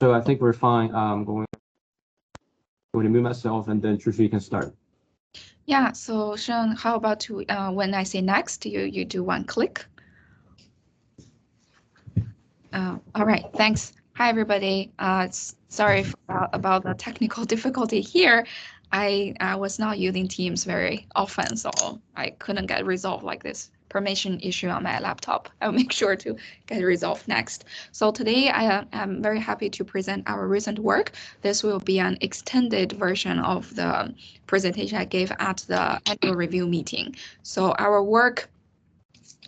So I think we're fine. I'm going to mute myself, and then Chuchu, you can start. Yeah, so Sean, how about to when I say next, you do one click. All right, thanks. Hi, everybody. Sorry about the technical difficulty here. I was not using Teams very often, so I couldn't get resolved like this permission issue on my laptop. I'll make sure to get resolved next. So today I am very happy to present our recent work. This will be an extended version of the presentation I gave at the annual review meeting. So our work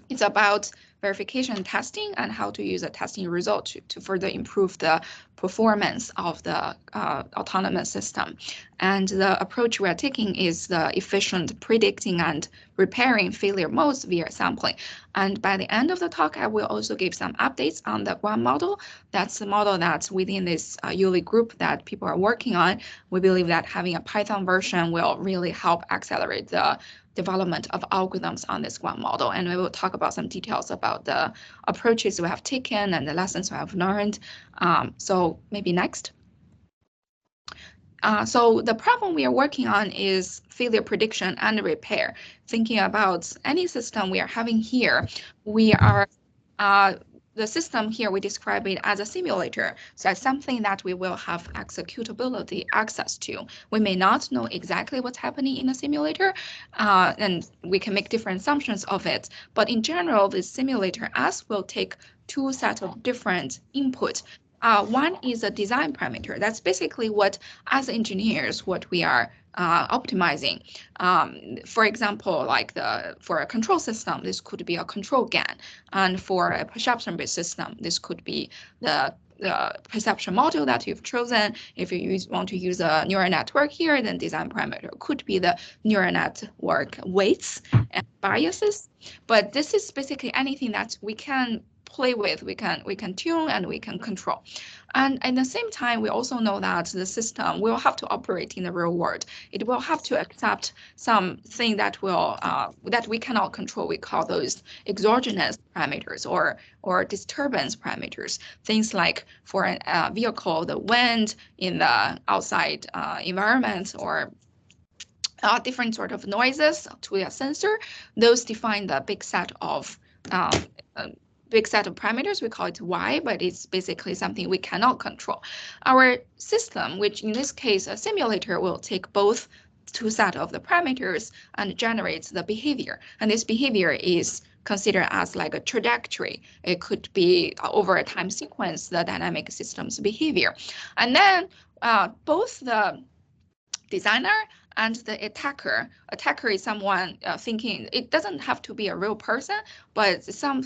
is about verification testing and how to use a testing result to further improve the performance of the autonomous system. And the approach we are taking is the efficient predicting and repairing failure modes via sampling. And by the end of the talk, I will also give some updates on the GUAM model. That's the model that's within this ULI group that people are working on. We believe that having a Python version will really help accelerate the development of algorithms on this GUAM model. And we will talk about some details about the approaches we have taken and the lessons we have learned. So maybe next. So the problem we are working on is failure prediction and repair. Thinking about any system we are having here, we are the system here, we describe it as a simulator. So it's something that we will have executability access to. We may not know exactly what's happening in the simulator, and we can make different assumptions of it. But in general, the simulator S will take two sets of different input. One is a design parameter. That's basically what, as engineers, what we are optimizing. For example, like for a control system, this could be a control GAN, and for a perception-based system, this could be the perception module that you've chosen. If you want to use a neural network here, then design parameter could be the neural network weights and biases. But this is basically anything that we can play with, we can tune and we can control. And at the same time, we also know that the system will have to operate in the real world. It will have to accept something that will that we cannot control. We call those exogenous parameters or disturbance parameters. Things like for a vehicle, the wind in the outside environment, or different sort of noises to a sensor. Those define the big set of parameters. We call it Y, but it's basically something we cannot control. Our system, which in this case a simulator, will take both two sets of the parameters and generates the behavior. And this behavior is considered as like a trajectory. It could be over a time sequence, the dynamic system's behavior. And then both the designer and the attacker. Attacker is someone thinking, it doesn't have to be a real person, but some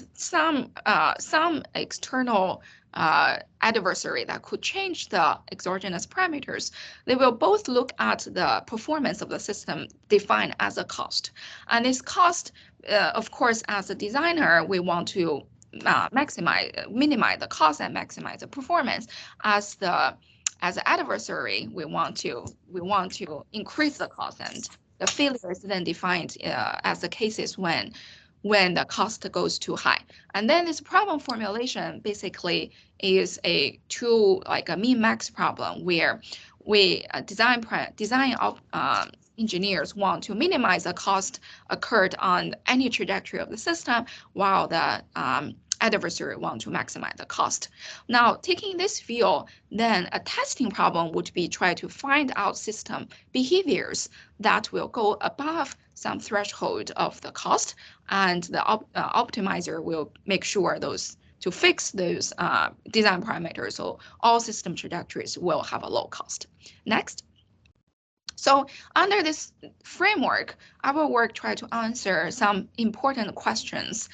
external adversary that could change the exogenous parameters. They will both look at the performance of the system defined as a cost. And this cost, of course, as a designer, we want to minimize the cost and maximize the performance. As an adversary, we want to increase the cost, and the failure is then defined as the cases when the cost goes too high. And then this problem formulation basically is a min-max problem where we design engineers want to minimize the cost occurred on any trajectory of the system, while the adversary want to maximize the cost. Now, taking this view, then a testing problem would be try to find out system behaviors that will go above some threshold of the cost, and the optimizer will make sure to fix those design parameters, so all system trajectories will have a low cost. Next. So under this framework, our work tried to answer some important questions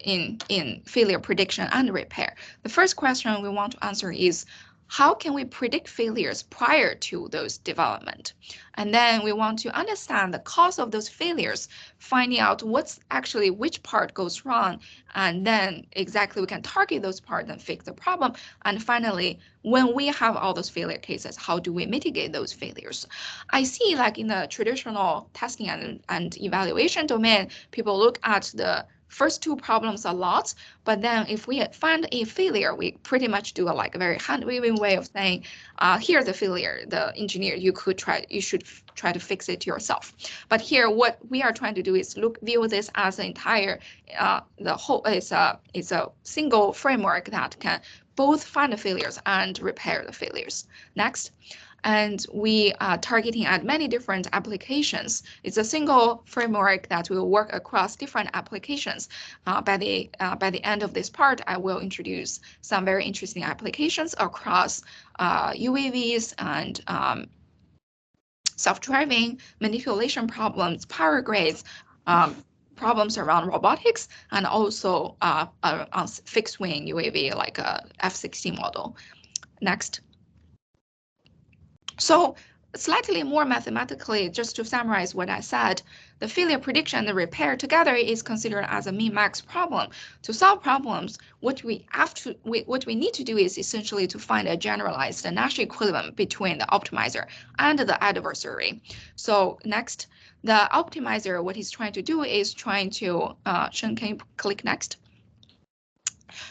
in failure prediction and repair. The first question we want to answer is, how can we predict failures prior to those development? And then we want to understand the cause of those failures, finding out what's actually which part goes wrong, and then exactly we can target those parts and fix the problem. And finally, when we have all those failure cases, how do we mitigate those failures? I see, like in the traditional testing and evaluation domain, people look at the first two problems a lot, but then if we find a failure, we pretty much do a very hand-waving way of saying, here's a failure, the engineer, you should try to fix it yourself. But here, what we are trying to do is view this as an entire, the whole is a single framework that can both find the failures and repair the failures. Next. And we are targeting at many different applications. It's a single framework that will work across different applications. By the end of this part, I will introduce some very interesting applications across UAVs and self-driving, manipulation problems, power grids, problems around robotics, and also on fixed-wing UAV like a F-16 model. Next. So slightly more mathematically, just to summarize what I said, the failure prediction and the repair together is considered as a min-max problem. To solve problems, what we need to do is essentially to find a generalized Nash equivalent between the optimizer and the adversary. So next, the optimizer, what he's trying to do is trying to, Shen, can you click next?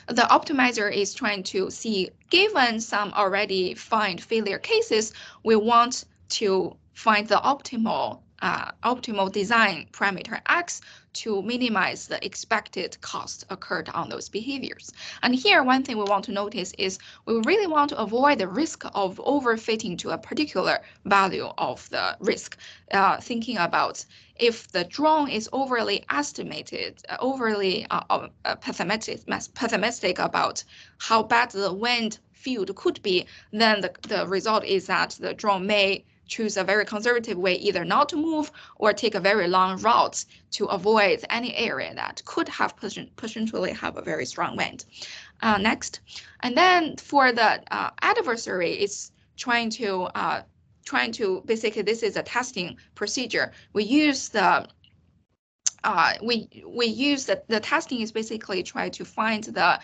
The optimizer is trying to see, given some already found failure cases, we want to find the optimal design parameter X to minimize the expected cost occurred on those behaviors. And here, one thing we want to notice is we really want to avoid the risk of overfitting to a particular value of the risk. Thinking about if the drone is overly estimated, overly pessimistic about how bad the wind field could be, then the result is that the drone may choose a very conservative way, either not to move or take a very long route to avoid any area that could have potentially have a very strong wind. Next, and then for the adversary, it's trying to basically, this is a testing procedure. We use the the testing is basically try to find the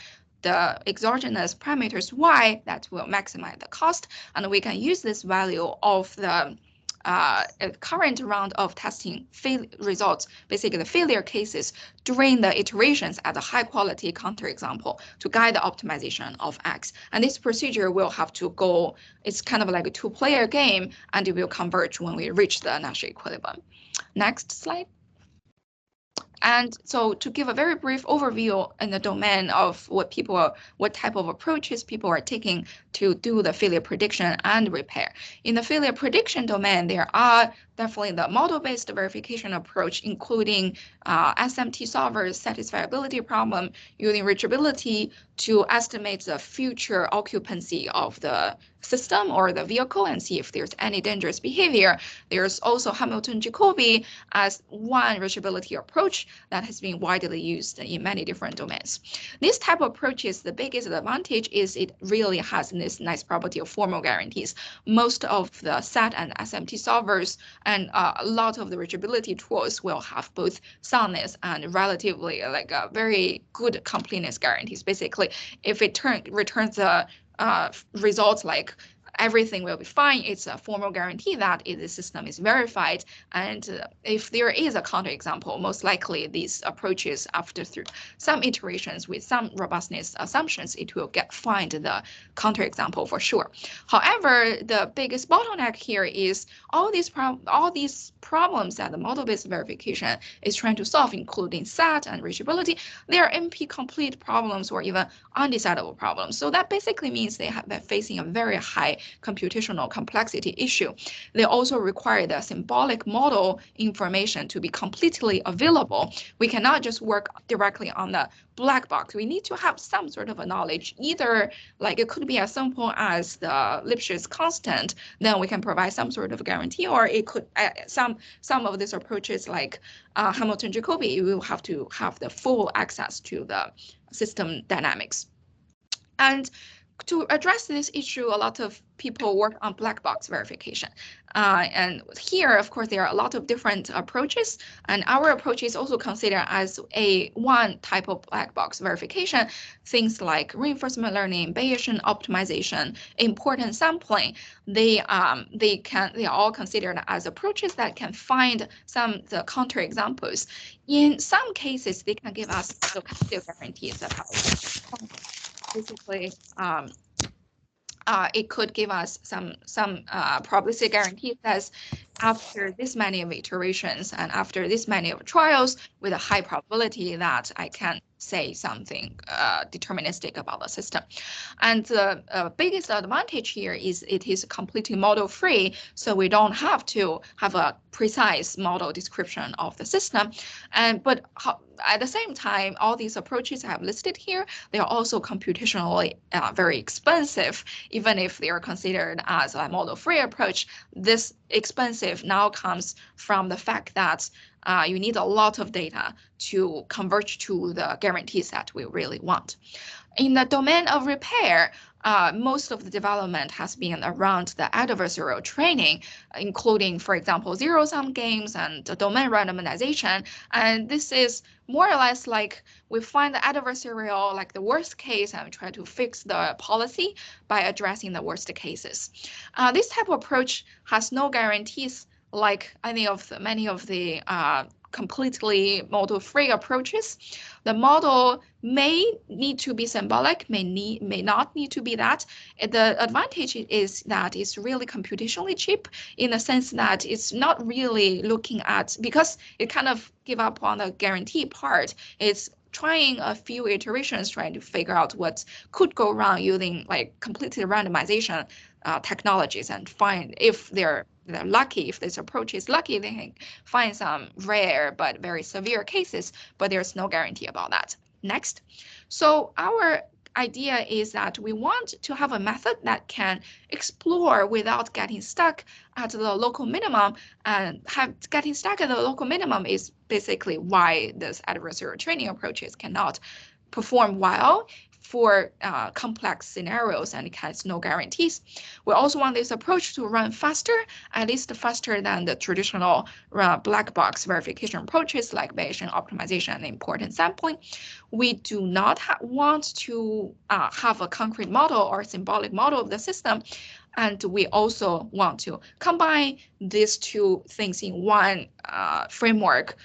exogenous parameters Y that will maximize the cost, and we can use this value of the current round of testing results, basically the failure cases during the iterations as a high quality counterexample to guide the optimization of X. And this procedure will have to go, it's kind of like a two-player game, and it will converge when we reach the Nash equilibrium. Next slide. And so to give a very brief overview in the domain of what type of approaches people are taking to do the failure prediction and repair. In the failure prediction domain, there are definitely the model-based verification approach, including SMT solvers, satisfiability problem, using reachability to estimate the future occupancy of the system or the vehicle and see if there's any dangerous behavior. There's also Hamilton-Jacobi as one reachability approach that has been widely used in many different domains. This type of approach is the biggest advantage is it really has this nice property of formal guarantees. Most of the SAT and SMT solvers and a lot of the reachability tools will have both soundness and relatively like a very good completeness guarantees. Basically, if it returns the results like everything will be fine, it's a formal guarantee that the system is verified. And if there is a counterexample, most likely these approaches, after through some iterations with some robustness assumptions, it will find the counterexample for sure. However, the biggest bottleneck here is all these problems that the model-based verification is trying to solve, including SAT and reachability, they are NP-complete problems or even undecidable problems. So that basically means they have been facing a very high computational complexity issue. They also require the symbolic model information to be completely available. We cannot just work directly on the black box. We need to have some sort of a knowledge, either like it could be as simple as the Lipschitz constant, then we can provide some sort of guarantee, or it could some of these approaches like Hamilton-Jacobi, we will have to have the full access to the system dynamics. And to address this issue, a lot of people work on black box verification. And here, of course, there are a lot of different approaches, and our approach is also considered as one type of black box verification. Things like reinforcement learning, Bayesian optimization, importance sampling, they are all considered as approaches that can find the counterexamples. In some cases, they can give us stochastic guarantees about basically. It could give us some probabilistic guarantees that after this many of iterations and after this many of trials, with a high probability that I can say something deterministic about the system. And the biggest advantage here is it is completely model-free, so we don't have to have a precise model description of the system. But at the same time, all these approaches I have listed here, they are also computationally very expensive. Even if they are considered as a model-free approach, this expensive now comes from the fact that you need a lot of data to converge to the guarantees that we really want. In the domain of repair, most of the development has been around the adversarial training, including, for example, zero-sum games and domain randomization. And this is more or less like we find the adversarial, like the worst case, and we try to fix the policy by addressing the worst cases. This type of approach has no guarantees like many of the completely model-free approaches. The model may need to be symbolic, may not need to be that. The advantage is that it's really computationally cheap in the sense that it's not really looking at, because it kind of give up on the guarantee part. It's trying a few iterations, trying to figure out what could go wrong using like completely randomization technologies and find if they're lucky, if this approach is lucky, they can find some rare but very severe cases, but there's no guarantee about that. Next. So our idea is that we want to have a method that can explore without getting stuck at the local minimum, and getting stuck at the local minimum is basically why this adversarial training approaches cannot perform well for complex scenarios, and it has no guarantees. We also want this approach to run faster, at least faster than the traditional black box verification approaches like Bayesian optimization and importance sampling. We do not want to have a concrete model or symbolic model of the system. And we also want to combine these two things in one framework,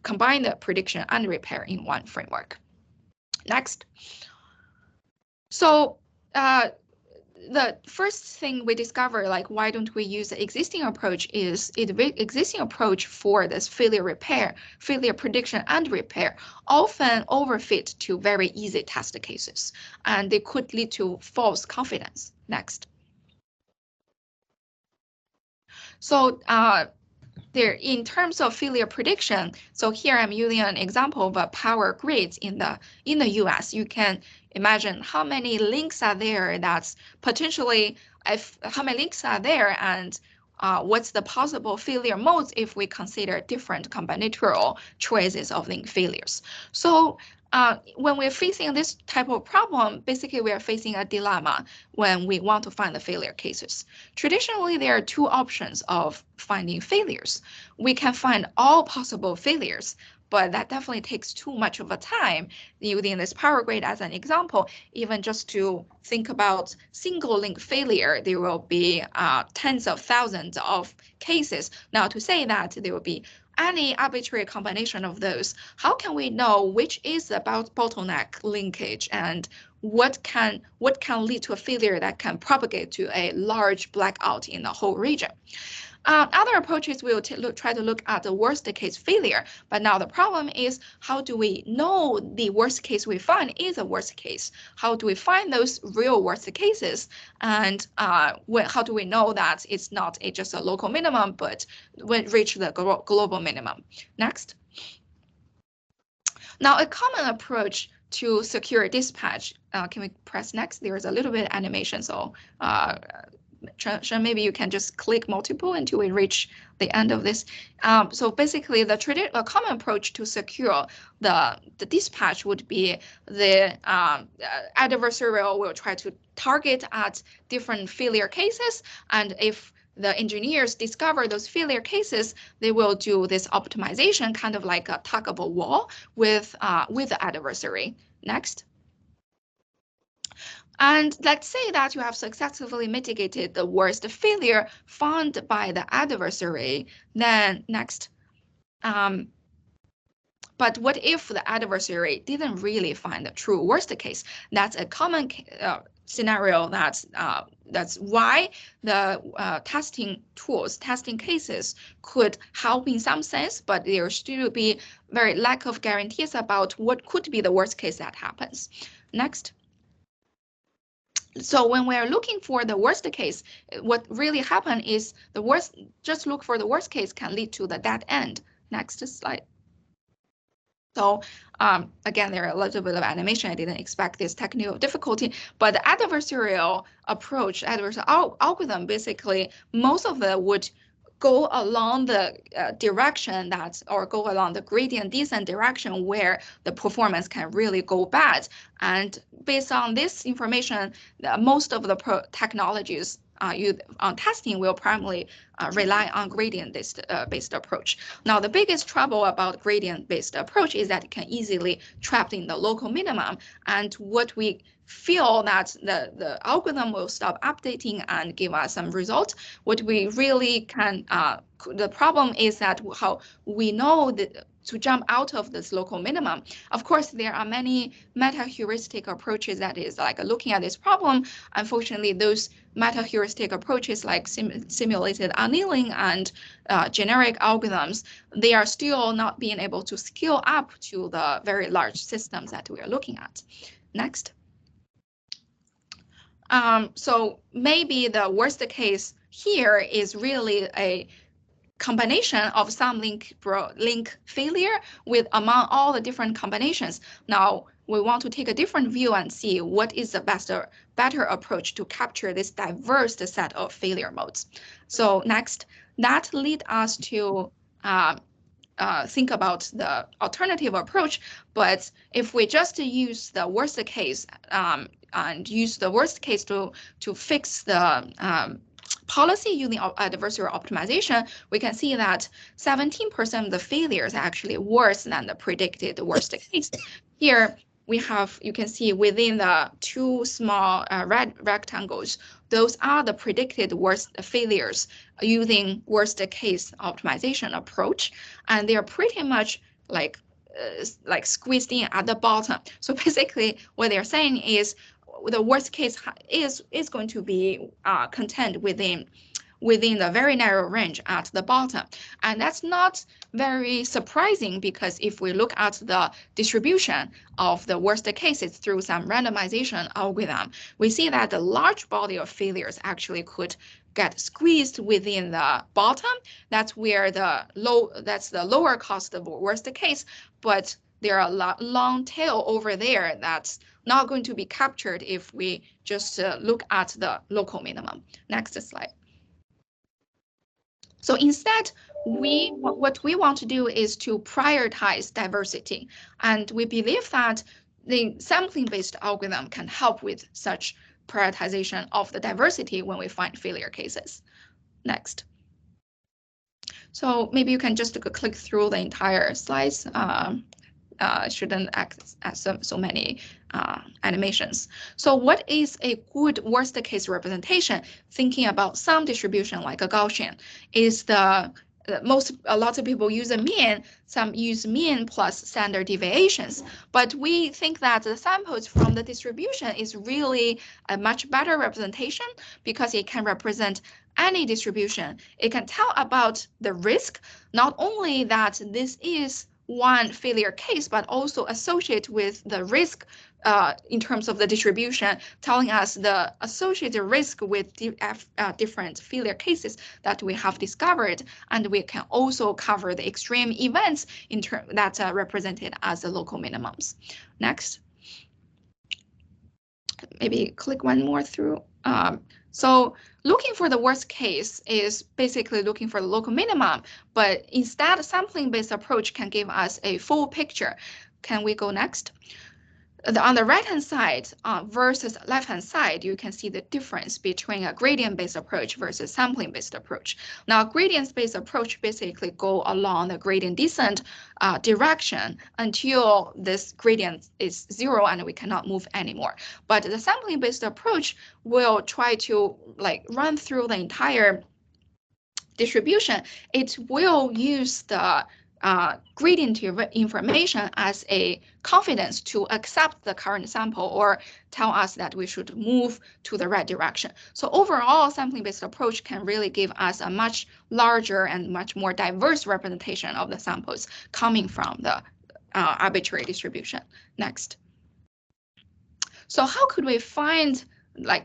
combine the prediction and repair in one framework. Next. So the first thing we discover, like why don't we use the existing approach, is the existing approach for this failure prediction and repair often overfit to very easy test cases, and they could lead to false confidence. Next. So there, in terms of failure prediction, so here I'm using an example of a power grid in the US. You can imagine how many links are there. That's potentially how many links are there, and what's the possible failure modes if we consider different combinatorial choices of link failures. So when we're facing this type of problem, basically we are facing a dilemma when we want to find the failure cases. Traditionally, there are two options of finding failures. We can find all possible failures, but that definitely takes too much of a time. Using this power grid as an example, even just to think about single link failure, there will be tens of thousands of cases. Now, to say that there will be any arbitrary combination of those, how can we know which is about bottleneck linkage and what can lead to a failure that can propagate to a large blackout in the whole region? Other approaches will try to look at the worst case failure, but now the problem is, how do we know the worst case we find is a worst case? How do we find those real worst cases? And how do we know that it's not just a local minimum, but when reach the global minimum? Next. Now, a common approach to secure dispatch, can we press next? There's a little bit of animation, so maybe you can just click multiple until we reach the end of this. So basically, a common approach to secure the dispatch would be the adversarial will try to target at different failure cases, and if the engineers discover those failure cases, they will do this optimization, kind of like a tug of a wall with the adversary. Next. And let's say that you have successfully mitigated the worst failure found by the adversary. Then next. But what if the adversary didn't really find the true worst case? That's a common scenario. That's why the testing cases could help in some sense, but there still be very lack of guarantees about what could be the worst case that happens. Next. So when we're looking for the worst case, what really happened is just look for the worst case can lead to the dead end. Next slide. So again, there are a little bit of animation. I didn't expect this technical difficulty, but the adversarial approach, adversarial algorithm, basically, most of them would go along the direction or go along the gradient descent direction where the performance can really go bad. And based on this information, most of the technologies used on testing will primarily rely on gradient-based approach. Now, the biggest trouble about gradient-based approach is that it can easily trap in the local minimum. And what we feel that the algorithm will stop updating and give us some results. What we really can, the problem is that how we know that to jump out of this local minimum. Of course, there are many meta-heuristic approaches that is like looking at this problem. Unfortunately, those meta-heuristic approaches like simulated annealing and generic algorithms, they are still not being able to scale up to the very large systems that we are looking at. Next. So maybe the worst case here is really a combination of some link failure with among all the different combinations. Now we want to take a different view and see what is the better approach to capture this diverse set of failure modes. So next, that leads us to think about the alternative approach. But if we just use the worst case and use the worst case to fix the policy using adversarial optimization, we can see that 17% of the failures are actually worse than the predicted worst case. Here we have, you can see within the two small red rectangles, those are the predicted worst failures using worst case optimization approach, and they are pretty much like squeezed in at the bottom. So basically, what they're saying is the worst case is going to be contained within the very narrow range at the bottom. And that's not very surprising, because if we look at the distribution of the worst cases through some randomization algorithm, we see that the large body of failures actually could get squeezed within the bottom. That's where that's the lower cost of worst case, but there are a long tail over there that's not going to be captured if we just look at the local minimum. Next slide. So instead, what we want to do is to prioritize diversity. And we believe that the sampling-based algorithm can help with such prioritization of the diversity when we find failure cases. Next. So maybe you can just click through the entire slides. Shouldn't act as so many animations. So what is a good worst case representation? Thinking about some distribution like a Gaussian is a lot of people use a mean, some use mean plus standard deviations, but we think that the samples from the distribution is really a much better representation because it can represent any distribution. It can tell about the risk, not only that this is one failure case, but also associate with the risk in terms of the distribution, telling us the associated risk with different failure cases that we have discovered. And we can also cover the extreme events that are represented as the local minimums. Next. Maybe click one more through. So looking for the worst case is basically looking for the local minimum, but instead a sampling-based approach can give us a full picture. Can we go next? On the right-hand side versus left-hand side, you can see the difference between a gradient-based approach versus sampling-based approach. Now, gradient-based approach basically go along the gradient descent direction until this gradient is 0 and we cannot move anymore. But the sampling-based approach will try to run through the entire distribution. It will use the gradient information as a confidence to accept the current sample or tell us that we should move to the right direction. So overall, sampling-based approach can really give us a much larger and much more diverse representation of the samples coming from the arbitrary distribution. Next. So how could we find,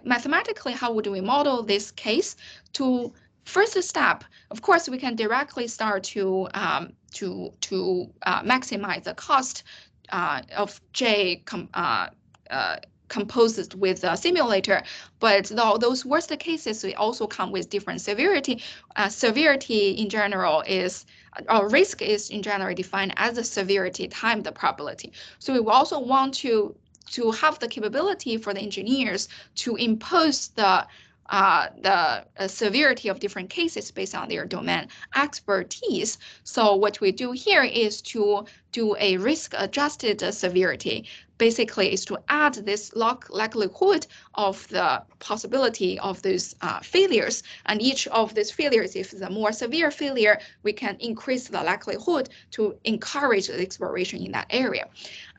mathematically, how would we model this case? To first step, of course, we can directly start to maximize the cost of J composed with a simulator, but those worst cases, we also come with different severity. Severity in general is, or risk is in general defined as the severity times the probability. So we also want to have the capability for the engineers to impose the severity of different cases based on their domain expertise. So what we do here is to do a risk-adjusted severity. Basically, is to add this likelihood of the possibility of those failures. And each of these failures, if it's a more severe failure, we can increase the likelihood to encourage the exploration in that area.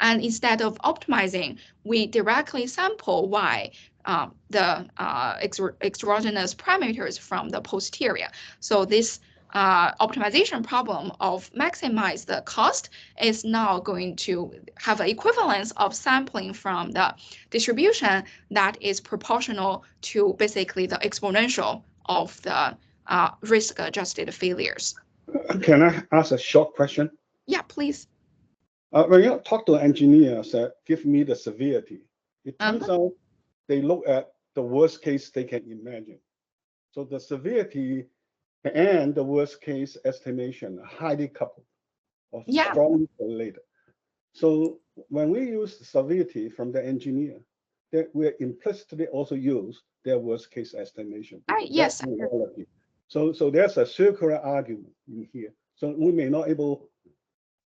And instead of optimizing, we directly sample Y, the exogenous parameters from the posterior. So this optimization problem of maximize the cost is now going to have an equivalence of sampling from the distribution that is proportional to basically the exponential of the risk-adjusted failures. Can I ask a short question? Yeah, please. When you talk to engineers that give me the severity, it turns out they look at the worst case they can imagine. So the severity and the worst case estimation are highly coupled or strongly related. So when we use the severity from the engineer, that we implicitly also use their worst case estimation. Yes. So there's a circular argument in here. So we may not able,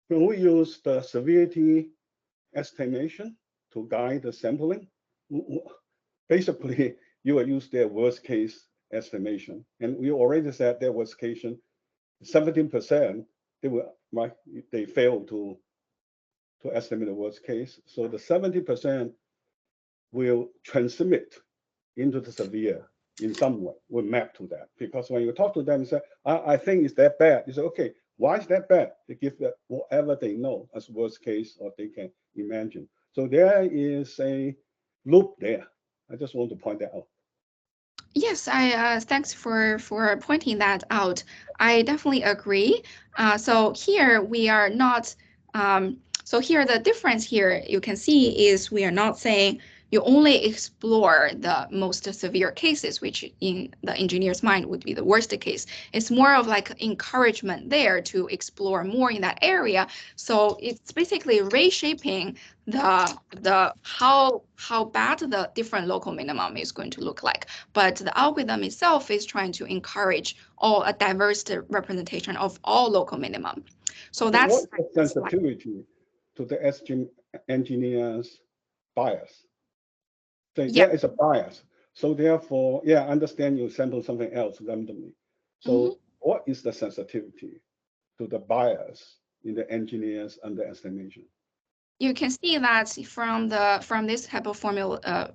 when we use the severity estimation to guide the sampling, basically you will use their worst case estimation. And we already said their worst case, 17%, they failed to estimate the worst case. So the 70% will transmit into the severe in some way, will map to that. Because when you talk to them and say, I think it's that bad, you say, okay, why is that bad? They give that whatever they know as worst case or they can imagine. So there is a loop there. I just want to point that out. Yes, thanks for pointing that out. I definitely agree. So here we are not. So here the difference here you can see is we are not saying you only explore the most severe cases, which in the engineer's mind would be the worst case. It's more of like encouragement there to explore more in that area. So it's basically reshaping the how bad the different local minimum is going to look like. But the algorithm itself is trying to encourage a diverse representation of all local minimum. So that's what's the sensitivity to the engineer's bias? So there is a bias. So therefore, I understand you sample something else randomly. So what is the sensitivity to the bias in the engineer's underestimation? You can see that from this type of formulation,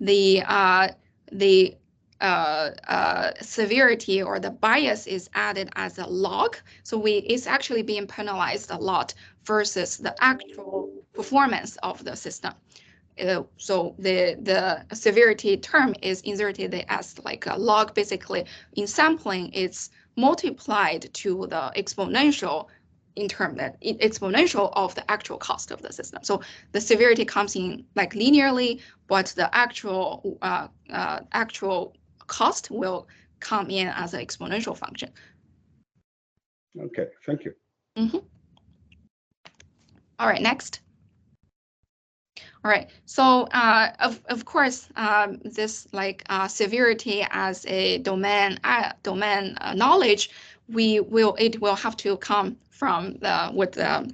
the severity or the bias is added as a log. So it's actually being penalized a lot versus the actual performance of the system. So the severity term is inserted as like a log. Basically, in sampling, it's multiplied to the exponential in terms that exponential of the actual cost of the system. So the severity comes in like linearly, but the actual cost will come in as an exponential function. Okay, thank you. Mm-hmm. All right, next. All right, so of course, this like severity as a domain knowledge, it will have to come from what the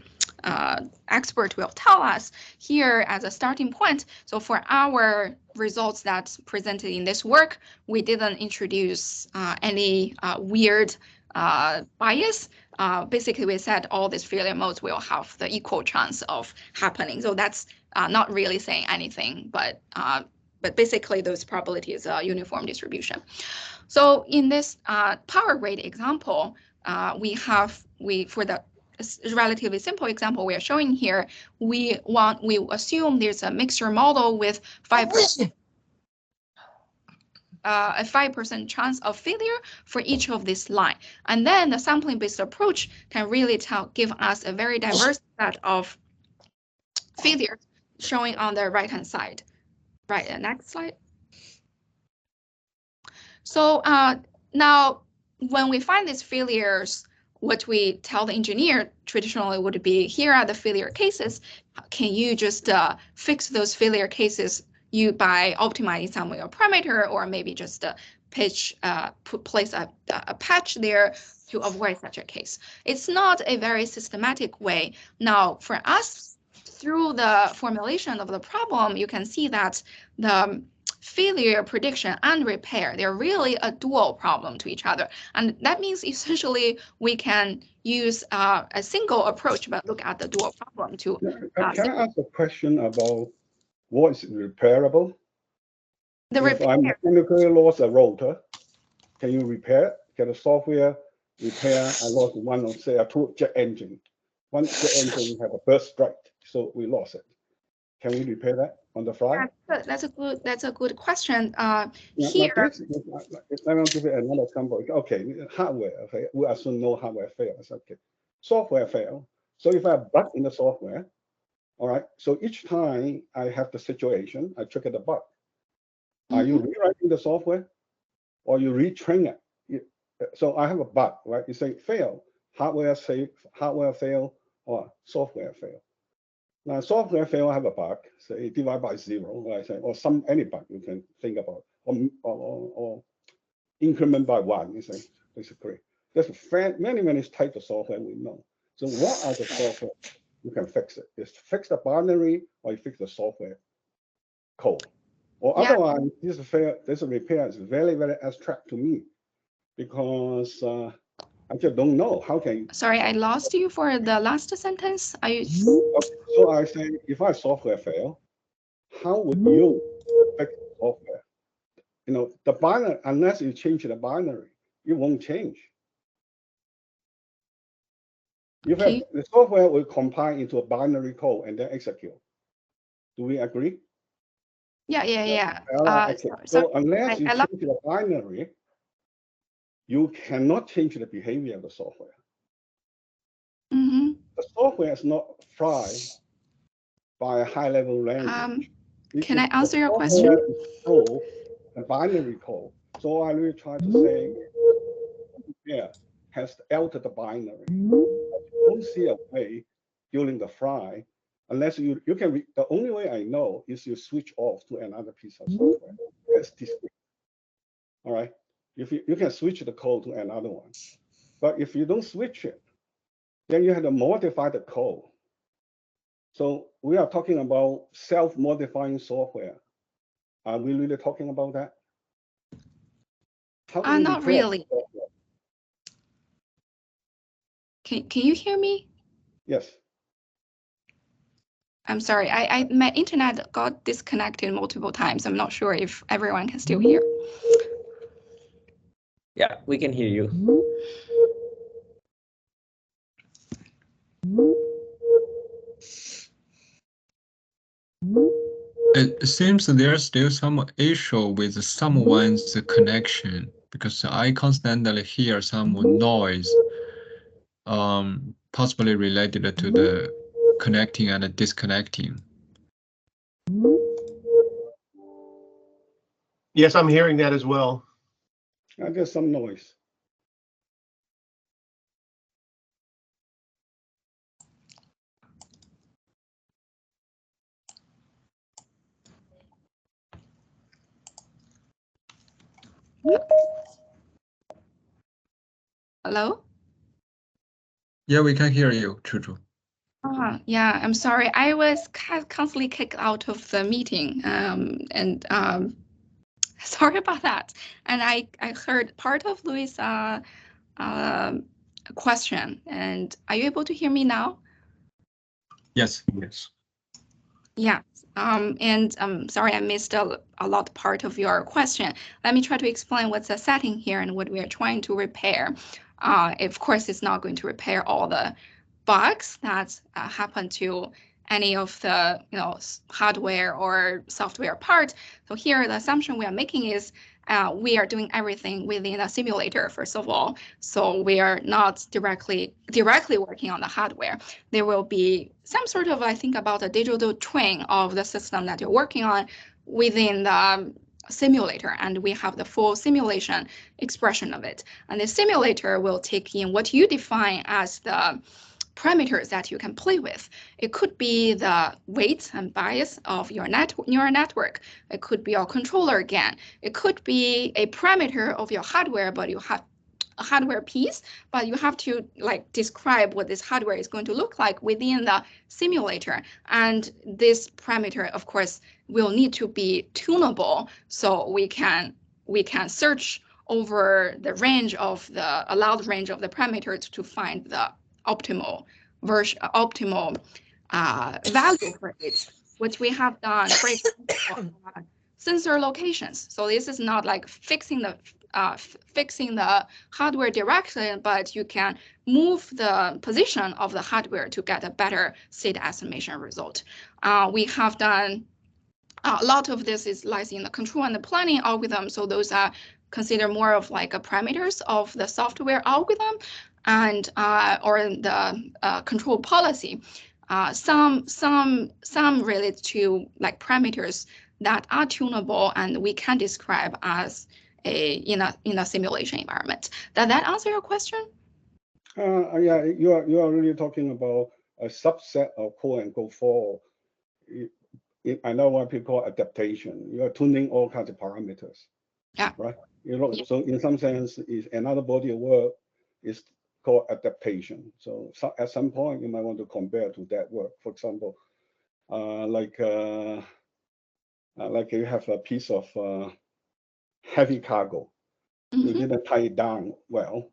expert will tell us here as a starting point. So for our results that's presented in this work, we didn't introduce any weird bias. Basically, we said all these failure modes will have the equal chance of happening. So that's not really saying anything, but basically those probabilities are uniform distribution. So in this power grid example, for the relatively simple example we are showing here, we assume there's a mixture model with 5%. A 5% chance of failure for each of this line. And then the sampling-based approach can really give us a very diverse set of failures showing on the right-hand side. Right, next slide. So now when we find these failures, what we tell the engineer traditionally would be, here are the failure cases. Can you just fix those failure cases by optimizing some of your parameter, or maybe just place a patch there to avoid such a case? It's not a very systematic way. Now, for us, through the formulation of the problem, you can see that the failure prediction and repair, they're really a dual problem to each other. And that means essentially we can use a single approach, but look at the dual problem to... Can I ask a question about what is repairable? If I mechanically lost a rotor, can you repair it? Can the software repair? I lost one of, say, a jet engine. One jet engine had a burst strike, so we lost it. Can we repair that on the fly? That's a good question. Here, let me give you another example. Okay, hardware. Okay, we assume no hardware fails. Okay, software fail. So if I have a bug in the software, all right. So each time I have the situation, I trigger the bug. Are you rewriting the software, or you retrain it? So I have a bug, right? You say fail, hardware fail, or software fail. Now, software fail, I have a bug, say divide by 0, I say, or any bug you can think about, or increment by 1, you say, basically. There's many types of software we know. So what are the software you can fix it? Is fix the binary, or you fix the software code? Or otherwise, this repair is very abstract to me, because I just don't know. How can you... Sorry, I lost you for the last sentence. Are you... So I say, if I software fail, how would you fix the software? You know, the binary, unless you change the binary, it won't change. The software will compile into a binary code and then execute. Do we agree? Yeah. So unless you change the binary, you cannot change the behavior of the software. The software is not fried by a high-level language. Can I answer your question? A binary code. So I really try to say, has altered the binary. You don't see a way during the fry, unless you can. The only way I know is you switch off to another piece of software. That's distinct. All right. If you can switch the code to another one, but if you don't switch it, then you have to modify the code. So we are talking about self-modifying software. Are we really talking about that? Not really. Can you hear me? Yes. I'm sorry, my internet got disconnected multiple times. I'm not sure if everyone can still hear. Yeah, we can hear you. It seems there's still some issue with someone's connection, because I constantly hear some noise. possibly related to the connecting and disconnecting. Yes, I'm hearing that as well. There's some noise. Hello? Yeah, we can hear you, Chuchu. Yeah, I'm sorry. I was constantly kicked out of the meeting, sorry about that. And I heard part of Louis' question. And are you able to hear me now? Yes, yes. Yeah. And I'm sorry, I missed a lot part of your question. Let me try to explain what's the setting here and what we are trying to repair. Of course, it's not going to repair all the bugs that happen to any of the hardware or software part. So here, the assumption we are making is we are doing everything within a simulator, first of all. So we are not directly working on the hardware. There will be some sort of, I think, about a digital twin of the system that you're working on within the simulator, and we have the full simulation expression of it. And the simulator will take in what you define as the parameters that you can play with. It could be the weight and bias of your neural network. It could be your controller again. It could be a parameter of your hardware, but you have a hardware piece, but you have to describe what this hardware is going to look like within the simulator. And this parameter, of course, will need to be tunable, so we can search over the range of the allowed range of the parameters to find the optimal value for it, which we have done, for example, sensor locations. So this is not like fixing the hardware directly, but you can move the position of the hardware to get a better state estimation result. We have done a lot of this lies in the control and the planning algorithm. So those are considered more of like a parameters of the software algorithm and or the control policy. Some relate to like parameters that are tunable and we can describe as in a simulation environment. Does that answer your question? Yeah, you are really talking about a subset of quote-unquote for. I know what people call adaptation. You are tuning all kinds of parameters. Yeah. Right. So in some sense, is another body of work is called adaptation. So at some point, you might want to compare to that work. For example, like you have a piece of heavy cargo. Mm-hmm. You didn't tie it down well,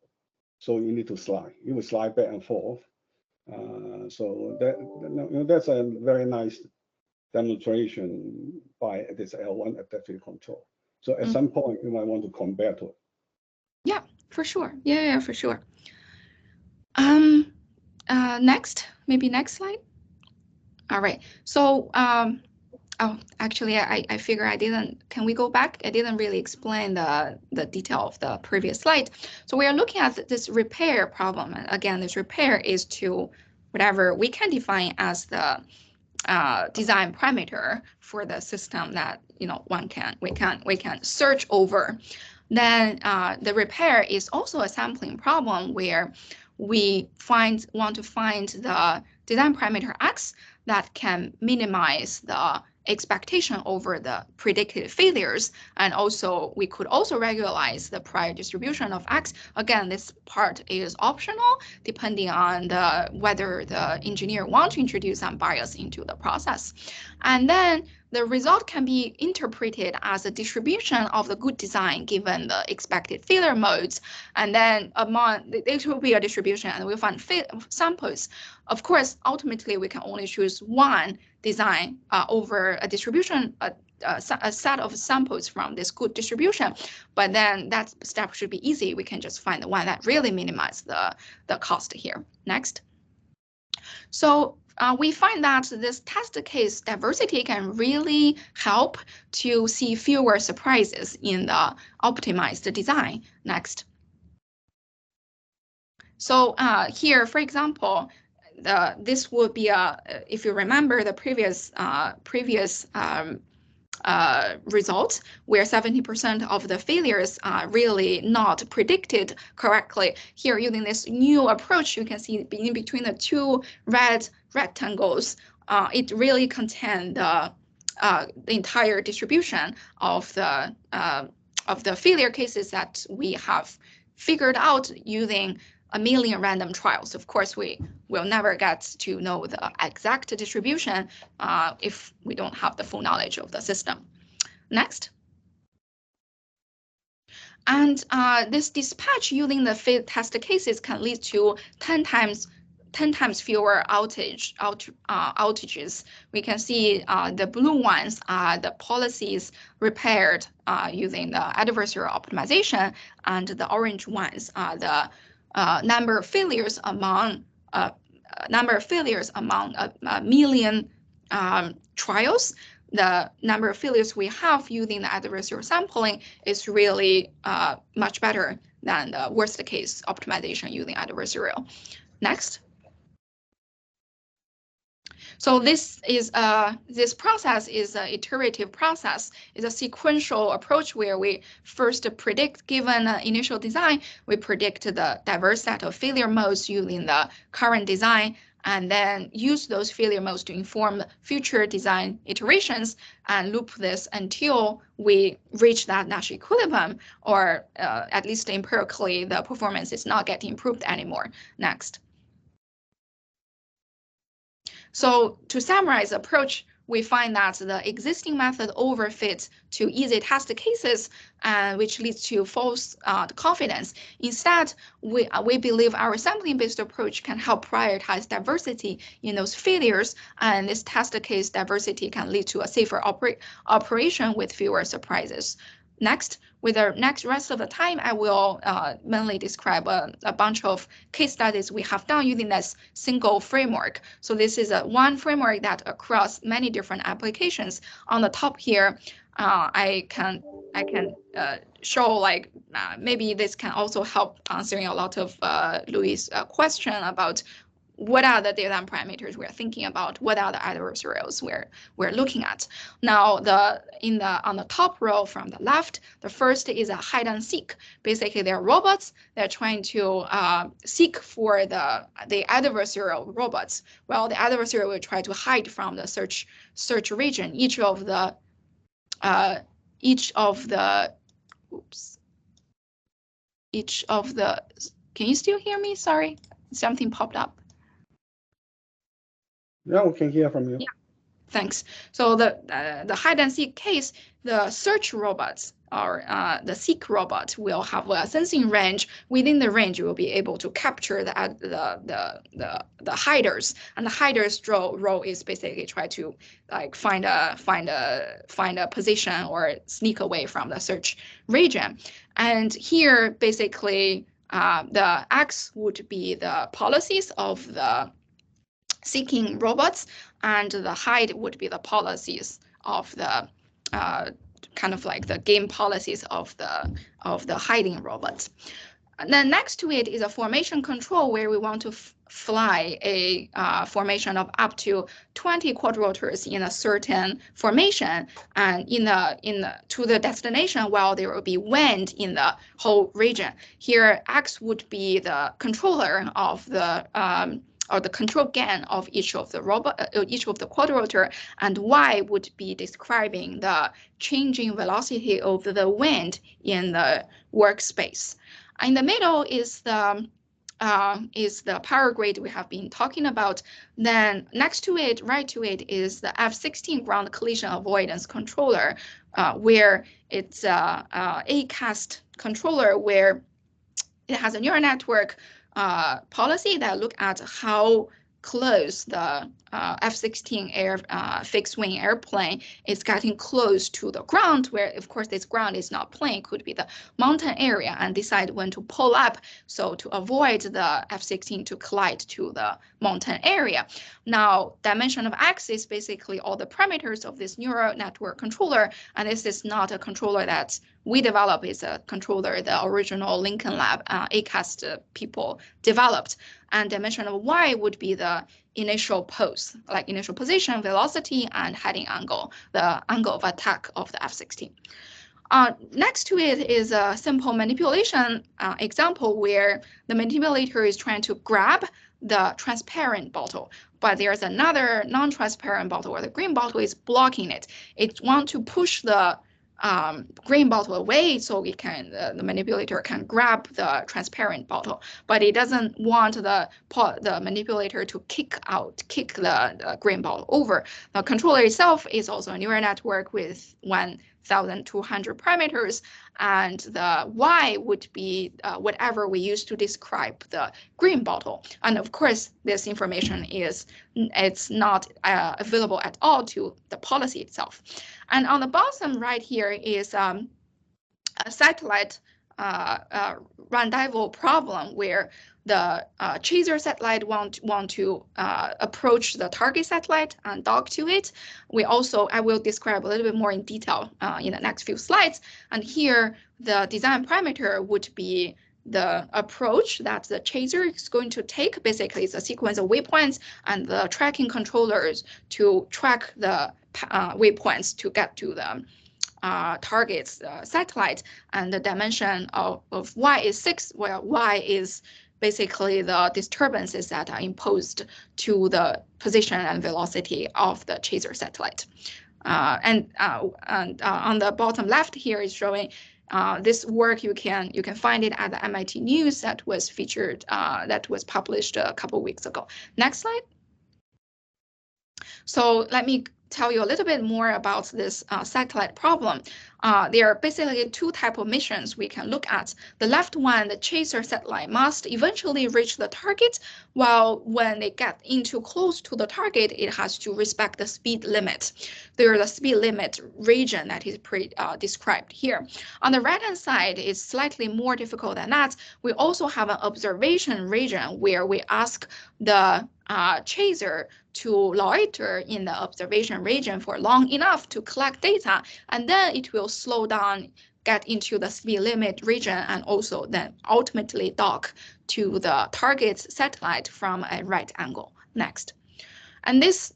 so you need to slide. You will slide back and forth. So that's a very nice demonstration by this L1 adaptive control. So at some point, you might want to compare to it. Yeah, for sure. Yeah, for sure. Next slide. All right. So, oh, actually, I figure I didn't. Can we go back? I didn't really explain the detail of the previous slide. So we are looking at this repair problem. And again, this repair is to whatever we can define as the design parameter for the system that we can search over. Then the repair is also a sampling problem where we want to find the design parameter X that can minimize the expectation over the predicted failures. And also we could also regularize the prior distribution of X. Again, this part is optional depending on whether the engineer wants to introduce some bias into the process. And then the result can be interpreted as a distribution of the good design given the expected failure modes. And then it will be a distribution and we'll find samples. Of course, ultimately, we can only choose one design over a distribution, a set of samples from this good distribution. But then that step should be easy. We can just find the one that really minimizes the cost here. Next. So we find that this test case diversity can really help to see fewer surprises in the optimized design. Next. So here, for example, this would be if you remember the previous result, where 70% of the failures are really not predicted correctly. Here, using this new approach, you can see in between the two red rectangles, it really contains the entire distribution of the failure cases that we have figured out using a million random trials. Of course, we will never get to know the exact distribution if we don't have the full knowledge of the system. Next. And this dispatch using the failed test cases can lead to 10 times fewer outages. We can see the blue ones are the policies repaired using the adversarial optimization, and the orange ones are the number of failures among a million trials. The number of failures we have using the adversarial sampling is really much better than the worst case optimization using adversarial. Next. So this process is an iterative process. It's a sequential approach where we first predict, given initial design, we predict the diverse set of failure modes using the current design, and then use those failure modes to inform future design iterations and loop this until we reach that Nash equilibrium, or at least empirically, the performance is not getting improved anymore. Next. So to summarize the approach, we find that the existing method overfits to easy test cases, which leads to false confidence. Instead, we believe our sampling-based approach can help prioritize diversity in those failures, and this test case diversity can lead to a safer operation with fewer surprises. Next, with the rest of the time, I will mainly describe a bunch of case studies we have done using this single framework. So this is one framework that across many different applications. On the top here, I can show like maybe this can also help answering a lot of Louis' question about what are the data parameters we're thinking about, what are the adversarials we're looking at. Now, on the top row from the left, the first is a hide and seek. Basically, they're robots. They're trying to seek for the adversarial robots. Well, the adversarial will try to hide from the search region. Each of the can you still hear me? Sorry, something popped up. Yeah, we can hear from you. Yeah, thanks. So the hide and seek case, the search robots or the seek robot will have a sensing range. Within the range, you will be able to capture the hiders, and the hiders role is basically try to like find a position or sneak away from the search region. And here, basically, the X would be the policies of the seeking robots, and the hide would be the policies of the kind of like the game policies of the hiding robots. And then next to it is a formation control where we want to fly a formation of up to 20 quadrotors in a certain formation, and to the destination while there will be wind in the whole region. Here, X would be the controller of the or the control gain of each of the quadrotor, and Y would be describing the changing velocity of the wind in the workspace. In the middle is the power grid we have been talking about. Then next to it, right to it, is the F16 ground collision avoidance controller, where it's a ACAST controller where it has a neural network policy that look at how close the F-16 fixed-wing airplane is getting close to the ground, where of course this ground is not plain, could be the mountain area, and decide when to pull up, so to avoid the F-16 to collide to the mountain area. Now, dimension of X is basically all the parameters of this neural network controller, and this is not a controller that we develop, is a controller the original Lincoln Lab ACAST people developed. And dimension of Y would be the initial pose, like initial position, velocity, and heading angle, the angle of attack of the F-16. Next to it is a simple manipulation example where the manipulator is trying to grab the transparent bottle, but there's another non-transparent bottle, or the green bottle is blocking it. It wants to push the green bottle away so it can the manipulator can grab the transparent bottle, but it doesn't want the manipulator to kick the green bottle over. The controller itself is also a neural network with 1,200 parameters, and the Y would be whatever we use to describe the green bottle. And of course, this information it's not available at all to the policy itself. And on the bottom right here is a satellite rendezvous problem where the chaser satellite want to approach the target satellite and dock to it. I will describe a little bit more in detail in the next few slides. And here, the design parameter would be the approach that the chaser is going to take. Basically, it's a sequence of waypoints and the tracking controllers to track the waypoints to get to the target's satellite. And the dimension of Y is 6, where Y is basically the disturbances that are imposed to the position and velocity of the chaser satellite. And on the bottom left here is showing this work. You can find it at the MIT News that was featured, that was published a couple weeks ago. Next slide. So let me tell you a little bit more about this satellite problem. There are basically two types of missions we can look at. The left one, the chaser satellite, must eventually reach the target, while when they get into close to the target, it has to respect the speed limit. There is a speed limit region that is described here. On the right-hand side, it's slightly more difficult than that. We also have an observation region where we ask the chaser to loiter in the observation region for long enough to collect data, and then it will slow down, get into the speed limit region, and also then ultimately dock to the target satellite from a right angle. Next. And this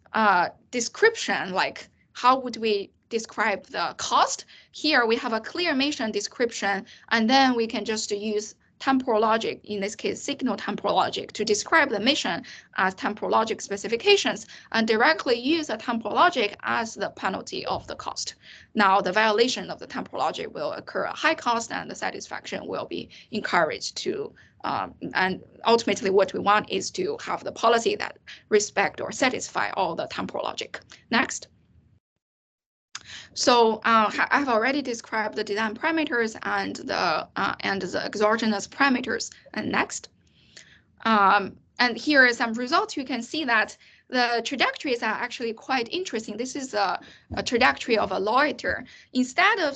description, like how would we describe the cost? Here we have a clear mission description, and then we can just use temporal logic, in this case signal temporal logic, to describe the mission as temporal logic specifications, and directly use a temporal logic as the penalty of the cost. Now the violation of the temporal logic will occur at high cost, and the satisfaction will be encouraged to, and ultimately what we want is to have the policy that respect or satisfy all the temporal logic. Next. So I've already described the design parameters and the exogenous parameters. And next, and here are some results. You can see that the trajectories are actually quite interesting. This is a trajectory of a loiter. Instead of,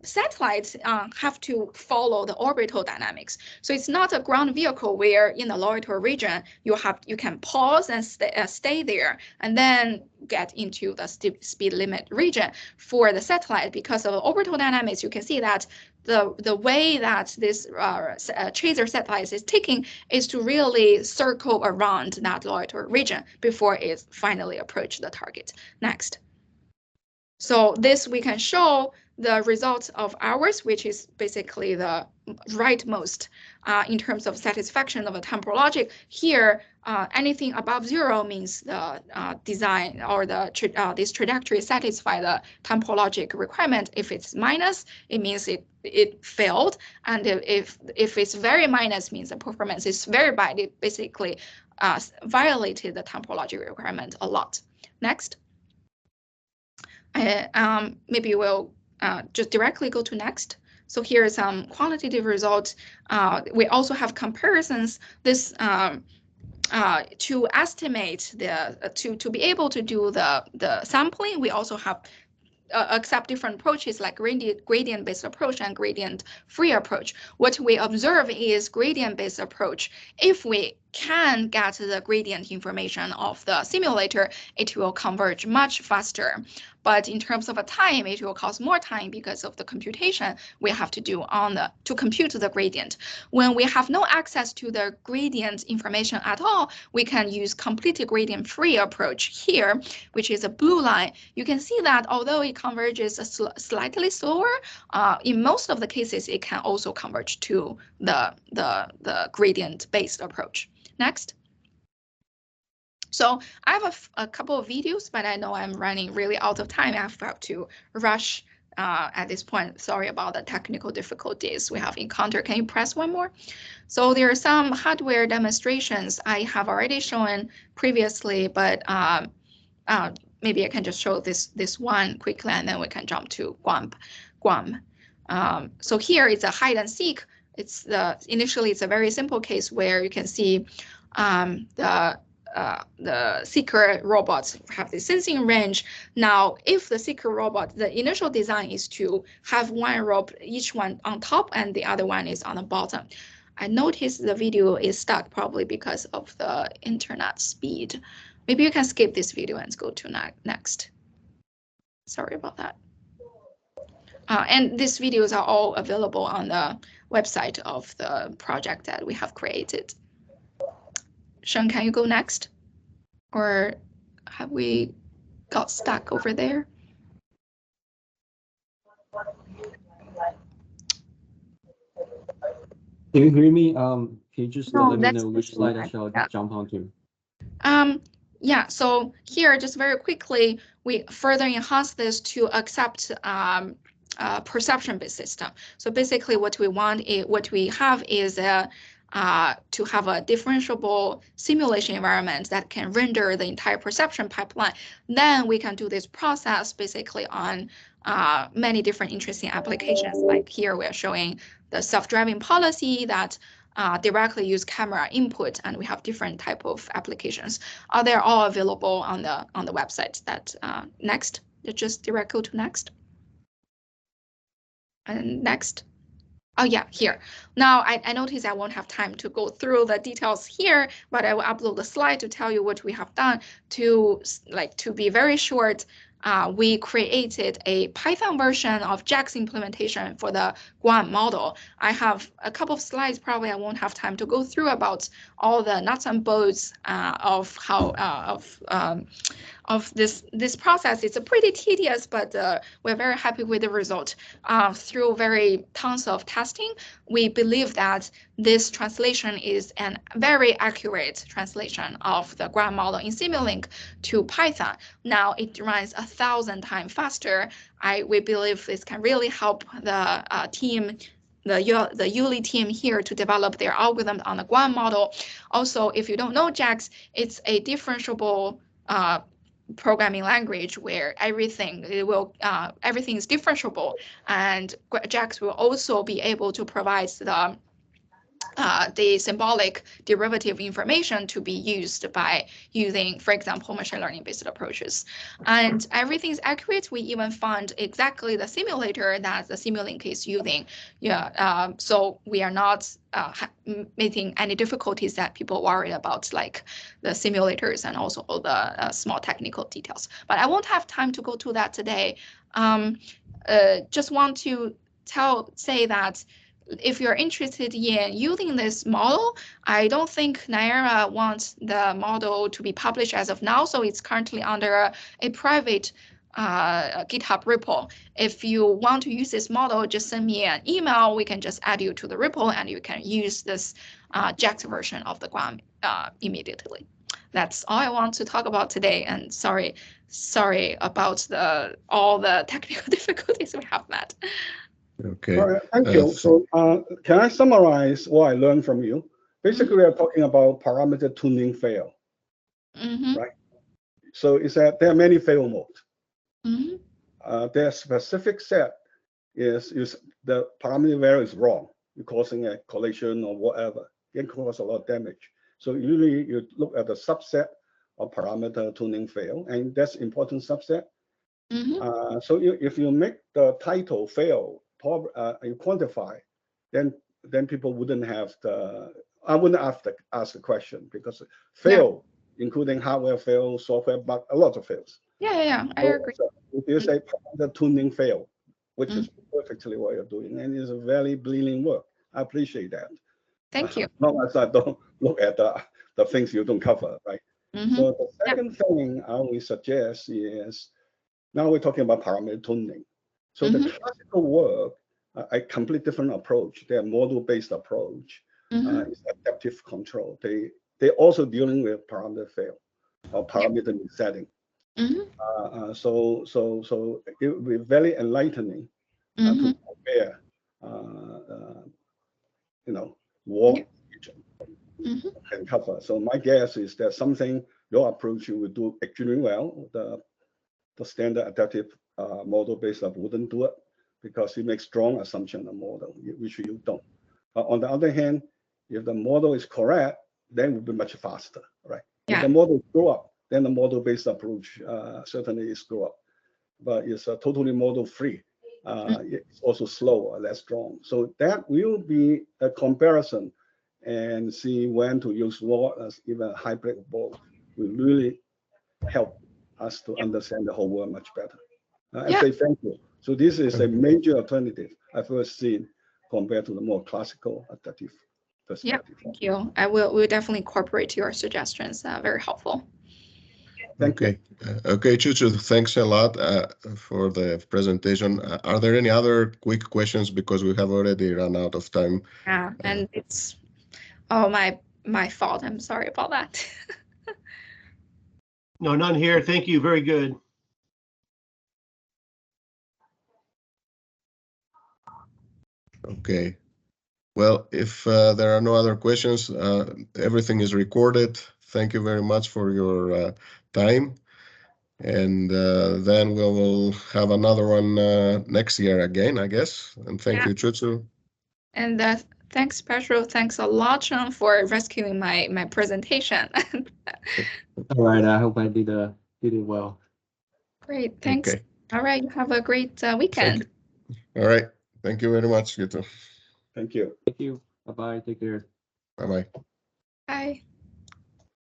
satellites have to follow the orbital dynamics. So it's not a ground vehicle where in the loiter region you can pause and stay there and then get into the speed limit region. For the satellite, because of orbital dynamics, you can see that the way that this chaser satellite is taking is to really circle around that loiter region before it finally approaches the target. Next. So this we can show the results of ours, which is basically the rightmost in terms of satisfaction of a temporal logic. Here, anything above 0 means the design or this trajectory satisfy the temporal logic requirement. If it's minus, it means it failed, and if it's very minus, means the performance is very bad. It basically violated the temporal logic requirement a lot. Next. Maybe we'll just directly go to next. So here are some quantitative results. We also have comparisons. This to estimate the to be able to do the sampling, we also have accept different approaches like gradient-based approach and gradient-free approach. What we observe is gradient-based approach. If we can get the gradient information of the simulator, it will converge much faster. But in terms of a time, it will cost more time because of the computation we have to do to compute the gradient. When we have no access to the gradient information at all, we can use completely gradient-free approach here, which is a blue line. You can see that although it converges slightly slower, in most of the cases, it can also converge to the gradient-based approach. Next. So I have a couple of videos, but I know I'm running really out of time. I have to rush at this point. Sorry about the technical difficulties we have encountered. Can you press one more? So there are some hardware demonstrations I have already shown previously, but maybe I can just show this one quickly, and then we can jump to GUAM. So here it's a hide and seek. Initially it's a very simple case where you can see the seeker robots have the sensing range. Now, if the seeker robot, the initial design is to have one rope, each one on top and the other one is on the bottom. I noticed the video is stuck probably because of the internet speed. Maybe you can skip this video and go to next. Sorry about that. And these videos are all available on the website of the project that we have created. Sean, can you go next? Or have we got stuck over there? Can you hear me? Can you just let me know which slide I shall jump onto? Yeah, so here, just very quickly, we further enhance this to accept perception-based system. So basically what we have is to have a differentiable simulation environment that can render the entire perception pipeline. Then we can do this process basically on many different interesting applications. Like here we are showing the self-driving policy that directly use camera input, and we have different type of applications. They're all available on the website. That next, just direct go to next. And next. Oh yeah, here. Now I notice I won't have time to go through the details here, but I will upload the slide to tell you what we have done. To be very short, we created a Python version of JAX implementation for the GUAM model. I have a couple of slides, probably I won't have time to go through about all the nuts and bolts of how of this process. It's a pretty tedious, but we're very happy with the result. Through tons of testing, we believe that this translation is a very accurate translation of the GUAM model in Simulink to Python. Now it runs 1,000 times faster. We believe this can really help the team, the ULI team here to develop their algorithm on the GUAM model. Also, if you don't know JAX, it's a differentiable programming language where everything is differentiable, and JAX will also be able to provide the symbolic derivative information to be used by using, for example, machine learning based approaches. And everything is accurate. We even found exactly the simulator that the Simulink is using. Yeah, so we are not making any difficulties that people worry about, like the simulators and also all the small technical details. But I won't have time to go to that today. Just want to say that if you're interested in using this model, I don't think Naira wants the model to be published as of now, so it's currently under a private GitHub repo. If you want to use this model, just send me an email. We can just add you to the repo, and you can use this JAX version of the GUAM immediately. That's all I want to talk about today, and sorry about all the technical difficulties we have met. Okay. All right, thank you. So can I summarize what I learned from you? Basically, we are talking about parameter tuning fail, right? So it's that there are many fail modes. Their specific set is the parameter value is wrong. You're causing a collision or whatever. It can cause a lot of damage. So usually you look at the subset of parameter tuning fail, and that's important subset. So if you make the title fail, you quantify, then people wouldn't have the, I wouldn't have to ask the question, because fail, including hardware fail, software bug, a lot of fails. Yeah, I agree. So if you say the tuning fail, which is perfectly what you're doing, and it's a very brilliant work. I appreciate that. Thank you. As long as I don't look at the things you don't cover, right? So the second thing I will suggest is, now we're talking about parameter tuning. So the classical work, a complete different approach. Their model-based approach is adaptive control. They're also dealing with parameter fail or parameter setting. So it will be very enlightening to compare, what can cover. So my guess is that something, your approach, you will do extremely well. The standard adaptive model-based stuff wouldn't do it, because you make strong assumption on model, which you don't. But on the other hand, if the model is correct, then it will be much faster, right? If the model screw up, then the model-based approach certainly is screw up. But it's totally model-free. It's also slower, less strong. So that will be a comparison, and see when to use what, as even a hybrid board will really help us to understand the whole world much better. I say thank you. So this is a major alternative I've ever seen compared to the more classical adaptive perspective. Thank you. We'll definitely incorporate your suggestions. Very helpful. Okay, Chuchu, thanks a lot for the presentation. Are there any other quick questions, because we have already run out of time? Yeah, and it's my fault. I'm sorry about that. No, none here. Thank you. Very good. Okay. Well, if there are no other questions, everything is recorded. Thank you very much for your time. And then we will have another one next year again, I guess. And thank you, Chuchu. And thanks, Pedro. Thanks a lot, Sean, for rescuing my presentation. All right. I hope I did it well. Great. Thanks. Okay. All right. Have a great weekend. All right. Thank you very much, you too. Thank you. Thank you. Bye-bye. Take care. Bye-bye. Bye.